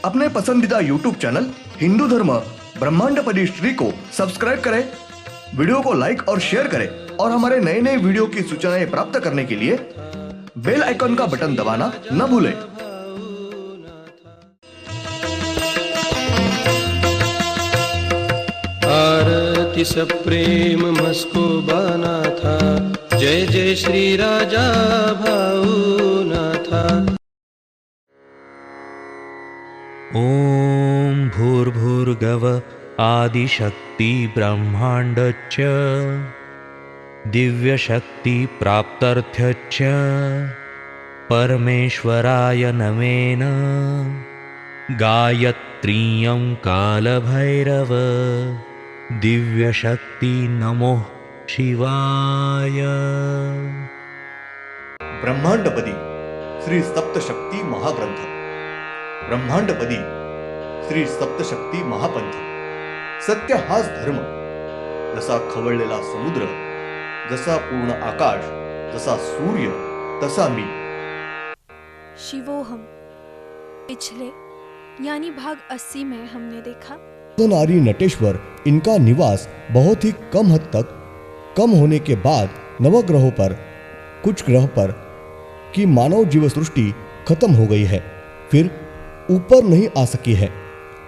अपने पसंदीदा YouTube channel Hindu धर्म ब्रह्मांडपदी श्री को सब्सक्राइब करें, वीडियो को लाइक और शेयर करें और हमारे नए नए वीडियो की सूचनाएं प्राप्त करने के लिए बेल आइकन का बटन दबाना न भूलें। आरती सप्रेम मस्को बाना था, जय जय श्री राजा भाऊनाथा। ॐ भूर्भुर्गव आदिशक्ति ब्रह्माण्डच्च दिव्यशक्ति प्राप्त्यर्थच्च परमेश्वराय नमेन गायत्रीयं कालभैरव दिव्यशक्ति नमो शिवाय। ब्रह्मांडपदी श्री सप्तशक्ती महाग्रंथ, ब्रह्मांडपदी श्री सप्तशक्ती महापंथ। सत्य हाच धर्म, जसा खवळलेला समुद्र, जसा पूर्ण आकाश, जसा सूर्य, तसा मी। शिवोहम। पिछले यानी भाग 80 में हमने देखा अर्धनारी नटेश्वर, इनका निवास बहुत ही कम हद तक कम होने के बाद नवग्रहों पर, कुछ ग्रह पर की मानव जीव सृष्टि खत्म हो गई है, फिर ऊपर नहीं आ सकी है।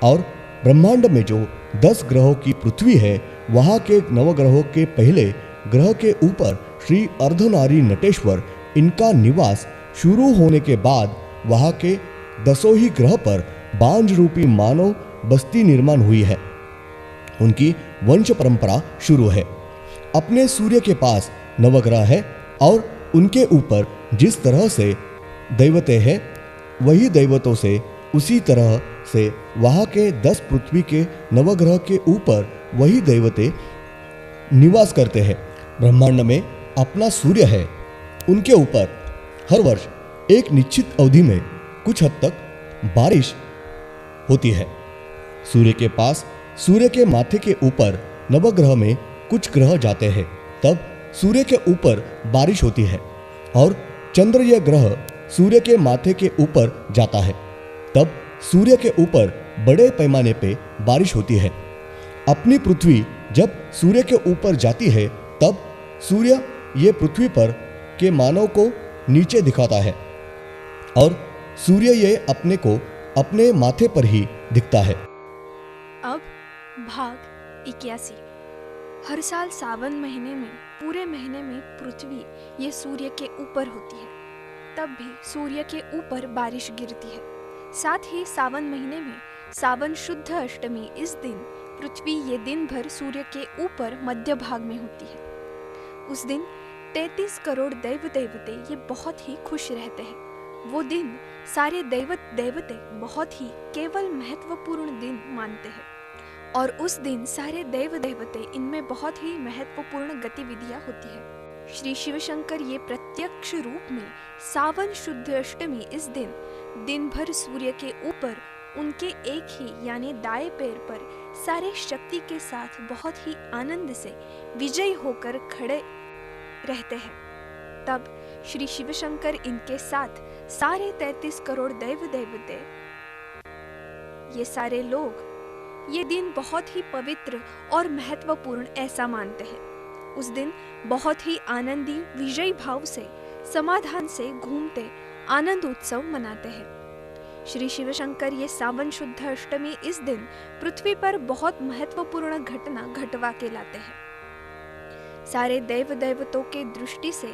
और ब्रह्मांड में जो 10 ग्रहों की पृथ्वी है, वहां के नवग्रहों के पहले ग्रह के ऊपर श्री अर्धनारी नटेश्वर, इनका निवास शुरू होने के बाद वहां के 10 ही ग्रह पर बांझ रूपी मानव बस्ती निर्माण हुई है। उनकी वंश परंपरा शुरू है। अपने सूर्य के पास नवग्रह है और उनके ऊपर जिस तरह से दैवते हैं, वही दैवतों से उसी तरह से वहां के 10 पृथ्वी के नवग्रह के ऊपर वही दैवते निवास करते हैं। ब्रह्मांड में अपना सूर्य है, उनके ऊपर हर वर्ष एक निश्चित अवधि में कुछ हद तक बारिश होती है। सूर्य के पास, सूर्य के माथे के ऊपर नवग्रह में कुछ ग्रह जाते हैं, तब सूर्य के ऊपर बारिश होती है। और चंद्र यह ग्रह सूर्य के माथे के ऊपर जाता है, तब सूर्य के ऊपर बड़े पैमाने पे बारिश होती है। अपनी पृथ्वी जब सूर्य के ऊपर जाती है, तब सूर्य ये पृथ्वी पर के मानव को नीचे दिखाता है और सूर्य ये अपने को अपने माथे पर ही दिखता है। अब भाग 81। हर साल सावन महीने में पूरे महीने में पृथ्वी ये सूर्य के ऊपर होती है, तब भी सूर्य के ऊपर बारिश गिरती है। साथ ही सावन महीने में सावन शुद्ध अष्टमी, इस दिन पृथ्वी ये दिन भर सूर्य के ऊपर मध्य भाग में होती है। उस दिन 33 करोड़ दैव देवते ये बहुत ही खुश रहते हैं। वो दिन सारे देवते बहुत ही केवल महत्वपूर्ण दिन मानते हैं और उस दिन सारे देव देवते इनमें बहुत ही महत्वपूर्ण गतिविधियां होती है। श्री शिव शंकर ये प्रत्यक्ष रूप में सावन शुद्ध अष्टमी, इस दिन भर सूर्य के ऊपर उनके एक ही यानी दाएं पैर पर सारे शक्ति के साथ बहुत ही आनंद से विजयी होकर खड़े रहते हैं। तब श्री शिव शंकर इनके साथ सारे 33 करोड़ देव देवते, ये सारे लोग ये दिन बहुत ही पवित्र और महत्वपूर्ण ऐसा मानते हैं। उस दिन बहुत ही आनंदी विजयी भाव से समाधान से घूमते आनंद उत्सव मनाते हैं। श्री शिव शंकर ये सावन शुद्ध अष्टमी, इस दिन पृथ्वी पर बहुत महत्वपूर्ण घटना घटवा के लाते हैं। सारे देव देवतों के दृष्टि से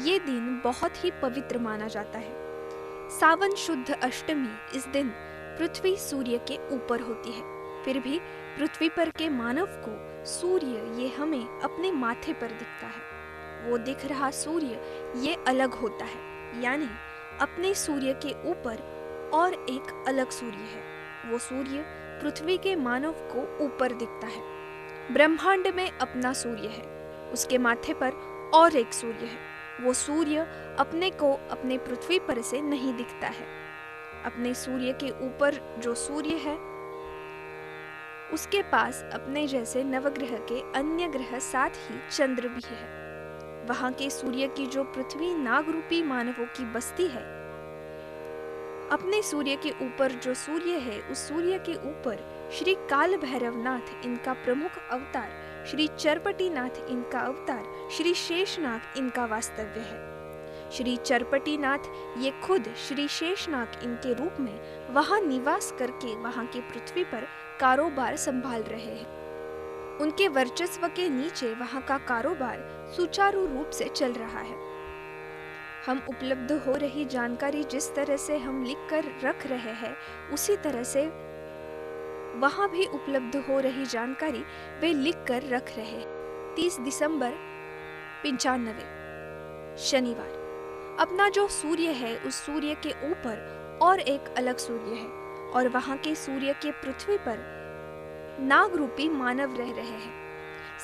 ये दिन बहुत ही पवित्र माना जाता है। सावन शुद्ध अष्टमी, इस दिन पृथ्वी सूर्य के ऊपर होती है, फिर भी पृथ्वी पर के मानव को सूर्य ये हमें अपने माथे पर दिखता है। वो दिख रहा सूर्य ये अलग होता है, यानी अपने सूर्य के ऊपर और एक अलग सूर्य है। वो सूर्य पृथ्वी के मानव को ऊपर दिखता है। ब्रह्मांड में अपना सूर्य है, उसके माथे पर और एक सूर्य है। वो सूर्य अपने को अपने पृथ्वी पर से नहीं दिखता है। अपने सूर्य के ऊपर जो सूर्य है, उसके पास अपने जैसे नवग्रह के अन्य ग्रह, साथ ही चंद्र भी है। वहां के सूर्य की जो पृथ्वी नाग रूपी मानवों की बस्ती है, अपने सूर्य के ऊपर जो सूर्य है, उस सूर्य के ऊपर श्री काल भैरवनाथ इनका प्रमुख अवतार, श्री चरपटीनाथ इनका अवतार, श्री शेषनाग इनका वास्तव्य है। श्री चरपटीनाथ ये खुद श्री शेषनाग इनके रूप में वहां निवास करके वहां की पृथ्वी पर कारोबार संभाल रहे हैं। उनके वर्चस्व के नीचे वहां का कारोबार सुचारू रूप से चल रहा है। हम उपलब्ध हो रही जानकारी जिस तरह से हम लिख कर रख रहे हैं, उसी तरह से वहां भी उपलब्ध हो रही जानकारी वे लिख कर रख रहे हैं। 30 दिसंबर 95 शनिवार। अपना जो सूर्य है, उस सूर्य के ऊपर और एक अलग सूर्य है, और वहां के सूर्य के पृथ्वी पर नाग रूपी मानव रह रहे हैं।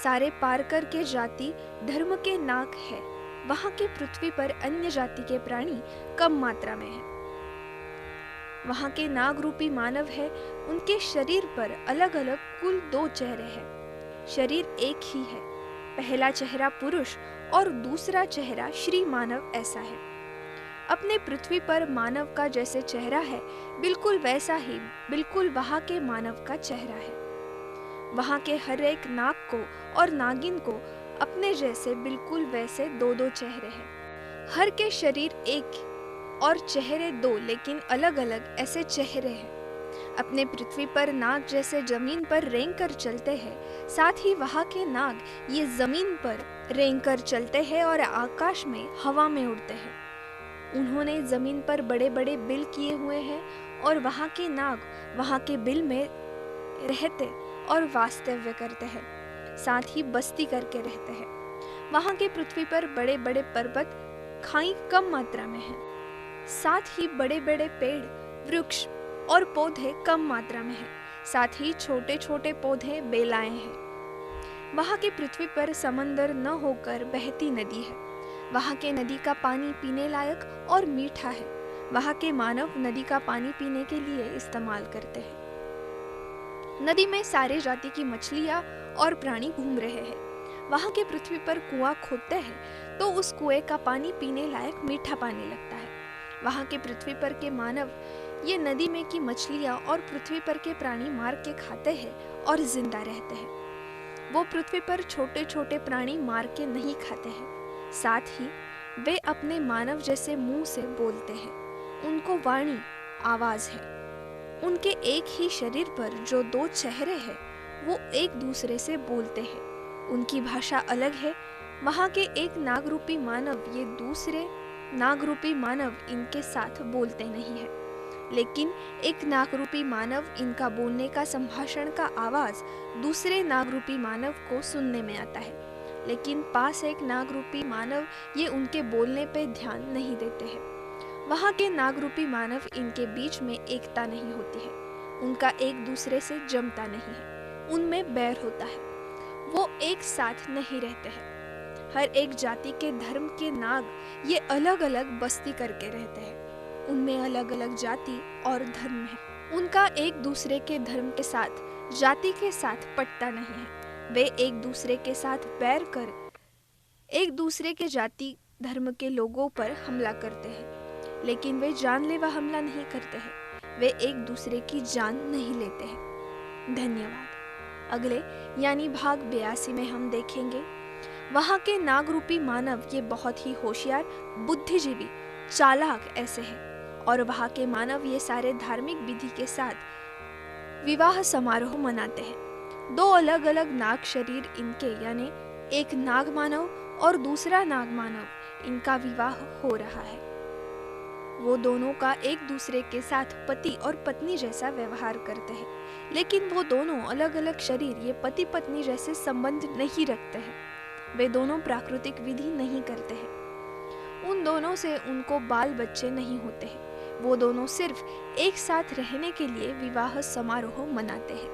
सारे पारकर के जाति धर्म के नाग है। वहां के पृथ्वी पर अन्य जाति के प्राणी कम मात्रा में है। वहां के नाग रूपी मानव है, उनके शरीर पर अलग अलग कुल 2 चेहरे हैं। शरीर एक ही है, पहला चेहरा पुरुष और दूसरा चेहरा श्री मानव ऐसा है। अपने पृथ्वी पर मानव का जैसे चेहरा है, बिल्कुल वैसा ही बिल्कुल वहां के मानव का चेहरा है। वहां के हर एक नाग को और नागिन को अपने जैसे बिल्कुल वैसे 2-2 चेहरे हैं। हर के शरीर एक और चेहरे 2, लेकिन अलग अलग ऐसे चेहरे हैं। अपने पृथ्वी पर नाग जैसे जमीन पर रेंग कर चलते हैं, साथ ही वहां के नाग ये जमीन पर रेंग कर चलते हैं और आकाश में हवा में उड़ते हैं। उन्होंने जमीन पर बड़े बड़े बिल किए हुए हैं और वहां के नाग वहां के बिल में रहते और वास्तव्य करते हैं, साथ ही बस्ती करके रहते हैं। वहां के पृथ्वी पर बड़े बड़े पर्वत खाई कम मात्रा में हैं, साथ ही बड़े बड़े पेड़ वृक्ष और पौधे कम मात्रा में हैं, साथ ही छोटे छोटे पौधे बेलाएं हैं। वहां की पृथ्वी पर समंदर न होकर बहती नदी है। वहां के नदी का पानी पीने लायक और मीठा है। वहां के मानव नदी का पानी पीने के लिए इस्तेमाल करते हैं। नदी में सारे जाति की मछलियां और प्राणी घूम रहे हैं। वहां के पृथ्वी पर कुआं खोदते हैं तो उस कुएं का पानी पीने लायक मीठा पानी लगता है। वहां के पृथ्वी पर के मानव ये नदी में की मछलियां और पृथ्वी पर के प्राणी मार के खाते हैं और जिंदा रहते हैं। वो पृथ्वी पर छोटे छोटे प्राणी मार के नहीं खाते हैं, साथ ही वे अपने मानव जैसे मुंह से बोलते हैं। उनको वाणी आवाज है। उनके एक ही शरीर पर जो 2 चेहरे हैं, वो एक दूसरे से बोलते हैं। उनकी भाषा अलग है। वहां के एक नागरूपी मानव ये दूसरे नागरूपी मानव इनके साथ बोलते नहीं है, लेकिन एक नागरूपी मानव इनका बोलने का संभाषण का आवाज दूसरे नागरूपी मानव को सुनने में आता है, लेकिन पास एक नागरूपी मानव ये उनके बोलने पे ध्यान नहीं देते हैं। वहां के नागरूपी मानव इनके बीच में एकता नहीं होती है। उनका एक दूसरे से जमता नहीं है। उनमें बैर होता है। वो एक साथ नहीं रहते हैं। हर एक जाति के धर्म के नाग ये अलग अलग बस्ती करके रहते हैं। उनमें अलग अलग जाति और धर्म है। उनका एक दूसरे के धर्म के साथ जाति के साथ पटता नहीं है। वे एक दूसरे के साथ बैर कर एक दूसरे के जाति धर्म के लोगों पर हमला करते हैं, लेकिन वे जानलेवा हमला नहीं करते हैं। वे एक दूसरे की जान नहीं लेते हैं। धन्यवाद। अगले यानी भाग 82 में हम देखेंगे वहां के नागरूपी मानव ये बहुत ही होशियार, बुद्धिजीवी, चालाक ऐसे हैं, और वहां के मानव ये सारे धार्मिक विधि के साथ विवाह समारोह मनाते हैं। 2 अलग अलग नाग शरीर इनके यानी एक नाग मानव और दूसरा नाग मानव इनका विवाह हो रहा है। वो दोनों का एक दूसरे के साथ पति और पत्नी जैसा व्यवहार करते हैं, लेकिन वो दोनों अलग अलग शरीर ये पति पत्नी जैसे संबंध नहीं रखते हैं। वे दोनों प्राकृतिक विधि नहीं करते हैं। उन दोनों से उनको बाल बच्चे नहीं होते हैं। वो दोनों सिर्फ एक साथ रहने के लिए विवाह समारोह मनाते हैं।